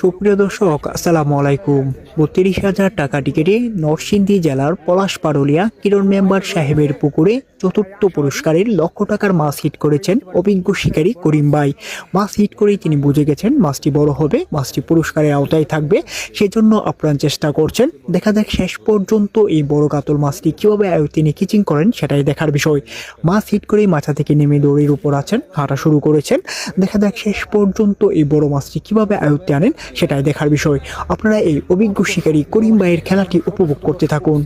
সুপ্রিয় দর্শক, আসসালামু আলাইকুম। ৩২,০০০ টাকা টিকেটে নরসিংদী জেলার পলাশপাড়ুলিয়া কিরণ মেম্বার সাহেবের পুকুরে চতুর্থ পুরস্কারের লক্ষ টাকার মাছ হিট করেছেন অভিজ্ঞ শিকারী করিম ভাই। মাছ হিট করেই তিনি বুঝে গেছেন মাছটি বড় হবে, মাছটি পুরস্কারের আওতায় থাকবে, সেজন্য আপ্রাণ চেষ্টা করছেন। দেখা যাক শেষ পর্যন্ত এই বড় কাতল মাছটি কিভাবে তিনি কিচিং করেন, সেটাই দেখার বিষয়। মাছ হিট করেই মাথা থেকে নেমে দড়ির উপর আছেন, হাঁটা শুরু করেছেন। দেখা যাক শেষ পর্যন্ত এই বড় মাছটি কিভাবে আয়ত্তে আনেন, সেটাই দেখার বিষয়। আপনারা এই অভিজ্ঞ শিকারী করিম ভাইয়ের খেলাটি উপভোগ করতে থাকুন।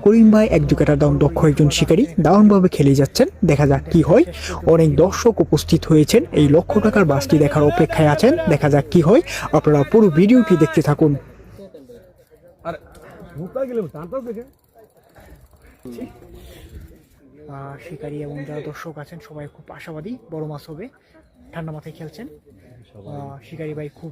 করিম ভাই এক দুকাটার দাম দক্ষ একজন শিকারী, দারুণভাবে খেলে যাচ্ছেন। দেখা যাক কি হয়। অনেক দর্শক উপস্থিত হয়েছেন, এই লক্ষ টাকার বাসটি দেখার অপেক্ষায় আছেন। দেখা যাক কি হয়। আপনারা পুরো ভিডিওটি দেখতে থাকুন। শিকারী এবং যারা দর্শক আছেন সবাই খুব আশাবাদী বড় মাছ হবে, ঠান্ডা মাথায় খেলছেন। শিকারী ভাই খুব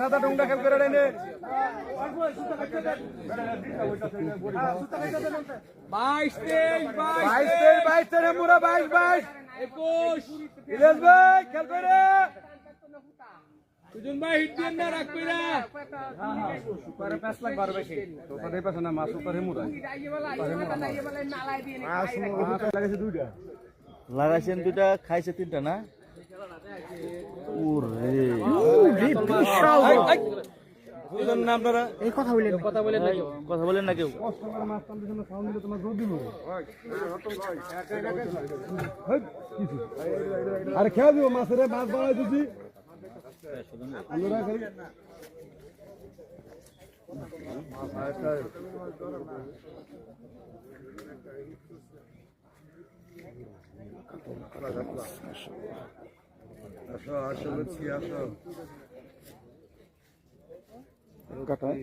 সাদা ডুঙ্গা খেল করে ডাইনে 5 লাখ 12 বেশি তো কথাই পাছ না মাছ উপরে মুরা লাগাইছেন দুইটা খাইছে তিনটা না। আপনারা এই কথা বলেন না কেউ। আরে খেয়ে দিব মাছের মাছ বাড়াই দিচ্ছি। আসো আসো লুচি আসো কাটাই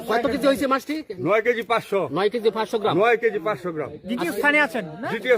কত কেজি হয়েছে মাছটি? 9 কেজি 500 9 কেজি 500 গ্রাম। 9 কেজি 500 গ্রাম। দ্বিতীয় স্থানে আছেন। দ্বিতীয়